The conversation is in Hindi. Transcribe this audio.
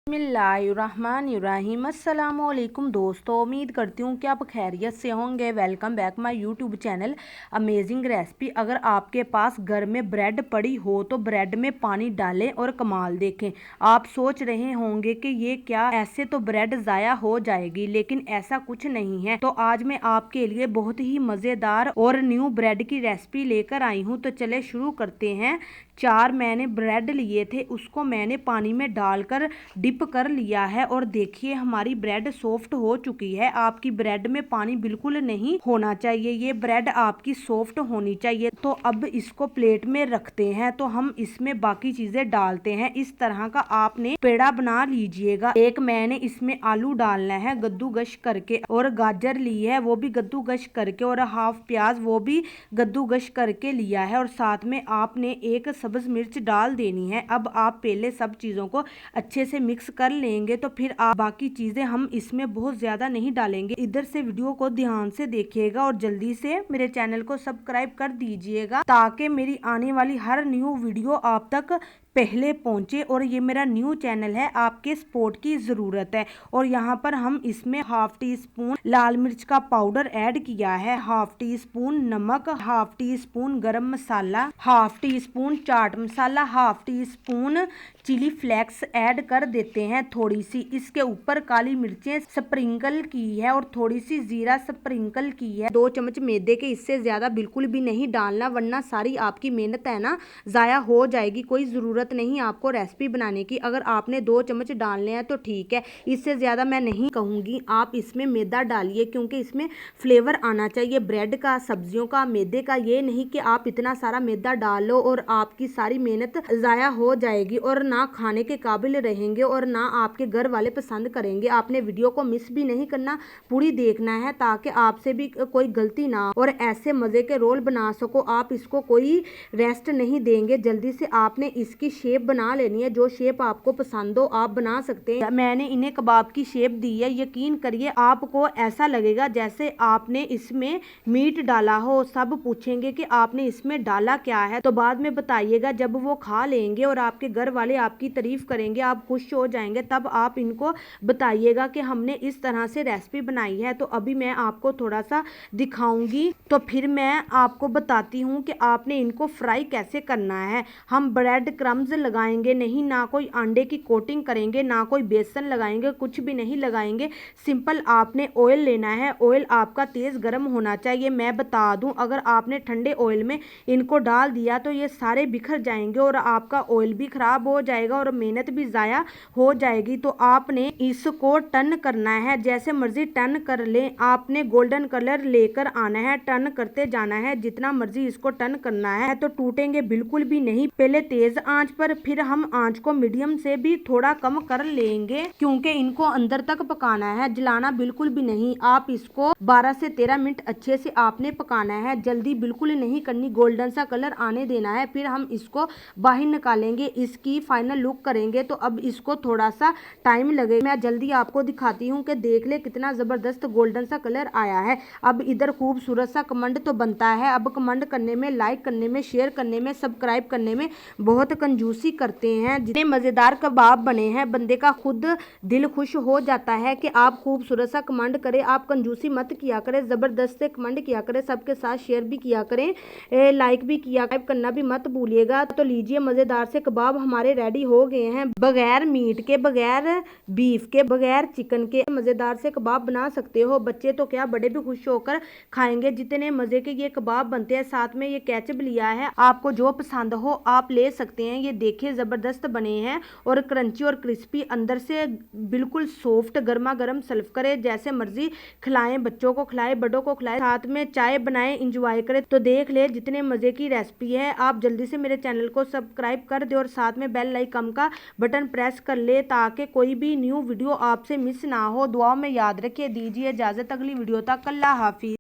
बिस्मिल्लाहिर्रहमानिर्रहीम। अस्सलामुअलैकुम दोस्तों, उम्मीद करती हूँ कि आप खैरियत से होंगे। Welcome back my YouTube channel amazing recipe. अगर आपके पास घर में ब्रेड पड़ी हो तो ब्रेड में पानी डालें और कमाल देखें। आप सोच रहे होंगे कि ये क्या, ऐसे तो ब्रेड ज़ाया हो जाएगी, लेकिन ऐसा कुछ नहीं है। तो आज मैं आपके लिए बहुत ही मज़ेदार और न्यू ब्रेड की रेसिपी लेकर आई हूँ। तो चले शुरू करते हैं। 4 मैंने ब्रेड लिए थे, उसको मैंने पानी में डालकर डिप कर लिया है और देखिए हमारी ब्रेड सॉफ्ट हो चुकी है। आपकी ब्रेड में पानी बिल्कुल नहीं होना चाहिए, ये ब्रेड आपकी सॉफ्ट होनी चाहिए। तो अब इसको प्लेट में रखते हैं। तो हम इसमें बाकी चीजें डालते हैं। इस तरह का आपने पेड़ा बना लीजिएगा। एक मैंने इसमें आलू डालना है कद्दूकस करके, और गाजर ली है वो भी कद्दूकस करके, और हाफ प्याज वो भी कद्दूकस करके लिया है, और साथ में आपने एक सब्ज मिर्च डाल देनी है। अब आप पहले सब चीजों को अच्छे से मिक्स कर लेंगे, तो फिर आप बाकी चीजें हम इसमें बहुत ज्यादा नहीं डालेंगे। इधर से वीडियो को ध्यान से देखिएगा और जल्दी से मेरे चैनल को सब्सक्राइब कर दीजिएगा, ताकि मेरी आने वाली हर न्यू वीडियो आप तक पहले पहुंचे। और ये मेरा न्यू चैनल है, आपके सपोर्ट की ज़रूरत है। और यहाँ पर हम इसमें हाफ टी स्पून लाल मिर्च का पाउडर ऐड किया है, हाफ टी स्पून नमक, half teaspoon garam masala, half teaspoon chaat masala, half teaspoon chilli flakes add कर देते हैं थोड़ी सी। इसके ऊपर काली मिर्चें स्प्रिंकल की है और थोड़ी सी जीरा स्प्रिंकल की है। 2 चम्मच मैदे के, इससे ज़्यादा बिल्कुल भी नहीं डालना, वरना सारी आपकी मेहनत है ना ज़ाया हो जाएगी। कोई ज़रूरत नहीं आपको रेसिपी बनाने की। अगर आपने 2 चम्मच डालने हैं तो ठीक है, इससे ज़्यादा मैं नहीं कहूँगी। आप इसमें मैदा डालिए, क्योंकि इसमें फ्लेवर आना चाहिए ब्रेड का, सब्जियों का, मैदे का। ये नहीं कि आप इतना सारा मैदा डालो और आपकी सारी मेहनत ज़ाया हो जाएगी और ना खाने के काबिल रहेंगे और ना आपके घर वाले पसंद करेंगे। आपने वीडियो को मिस भी नहीं करना, पूरी देखना है, ताकि आपसे भी कोई गलती ना हो और ऐसे मज़े के रोल बना सको। आप इसको कोई रेस्ट नहीं देंगे, जल्दी से आपने इसकी शेप बना लेनी है। जो शेप आपको पसंद हो आप बना सकते हैं। मैंने इन्हें कबाब की शेप दी है। यकीन करिए आपको ऐसा लगेगा जैसे आपने इसमें मीट डाला हो। सब पूछेंगे कि आपने इसमें डाला क्या है, तो बाद में बताइएगा। जब वो खा लेंगे और आपके घर वाले आपकी तारीफ करेंगे, आप खुश हो जाएंगे, तब आप इनको बताइएगा कि हमने इस तरह से रेसिपी बनाई है। तो अभी मैं आपको थोड़ा सा दिखाऊंगी, तो फिर मैं आपको बताती हूँ कि आपने इनको फ्राई कैसे करना है। हम ब्रेड क्रम्स लगाएंगे नहीं, ना कोई अंडे की कोटिंग करेंगे, ना कोई बेसन लगाएंगे, कुछ भी नहीं लगाएंगे। सिंपल आपने ऑयल लेना है। ऑयल आपका तेज़ गर्म होना चाहिए। मैं बता दूं, अगर आपने ठंडे ऑयल में इनको डाल दिया तो ये सारे बिखर जाएंगे और आपका ऑयल भी खराब हो जाएगा और मेहनत भी ज़ाया हो जाएगी। तो आपने इसको टर्न करना है, जैसे मर्जी टर्न कर लें। आपने गोल्डन कलर लेकर आना है, टर्न करते जाना है, जितना मर्जी इसको टर्न करना है। तो टूटेंगे बिल्कुल भी नहीं। पहले तेज आंच पर, फिर हम आंच को मीडियम से भी थोड़ा कम कर लेंगे, क्योंकि इनको अंदर तक पकाना है, जलाना बिल्कुल भी नहीं। आप इसको 12 से 13 मिनट अच्छे से आपने पकाना है, जल्दी बिल्कुल नहीं करनी, गोल्डन सा कलर आने देना है। फिर हम इसको बाहर निकालेंगे, इसकी फाइनल लुक करेंगे। तो अब इसको थोड़ा सा टाइम लगेगा। मैं जल्दी आपको दिखाती हूँ कि देख ले कितना जबरदस्त गोल्डन सा कलर आया है। अब इधर खूबसूरत सा कमेंट तो बनता है। अब कमेंट करने में, लाइक करने में, शेयर करने में, सब्सक्राइब करने में बहुत कंजूसी करते हैं। जितने मजेदार कबाब बने हैं, बंदे का खुद दिल खुश हो जाता है कि आप खूबसूरत सा कमेंट करें। आप कंजूसी मत किया करें, जबरदस्त से कमेंट किया करें, सबके साथ शेयर भी किया करें, लाइक भी किया करना भी मत भूलिएगा। तो लीजिए, मजेदार से कबाब हमारे रेडी हो गए हैं। बगैर मीट के, बगैर बीफ के, बगैर चिकन के मजेदार से कबाब बना सकते हो। बच्चे तो क्या, बड़े भी खुश होकर खाएंगे। जितने मजे के ये कबाब बनते हैं। साथ में ये केचप लिया है, आपको जो पसंद हो आप ले सकते हैं। ये देखिए जबरदस्त बने हैं और क्रंची और क्रिस्पी, अंदर से बिल्कुल सॉफ्ट। गर्मा गर्म सर्व करें, जैसे मर्जी खिलाएं, बच्चों को खिलाएं, बड़ों को खिलाएं, साथ में चाय बनाएं, इंजॉय करें। तो देख ले जितने मजे की रेसिपी है। आप जल्दी से मेरे चैनल को सब्सक्राइब कर दे और साथ में बेल आइकन का बटन प्रेस कर ले, ताकि कोई भी न्यू वीडियो आपसे मिस ना हो। दुआ में याद रखिए। दीजिए इजाजत, अगली वीडियो तक। अल्लाह हाफिज।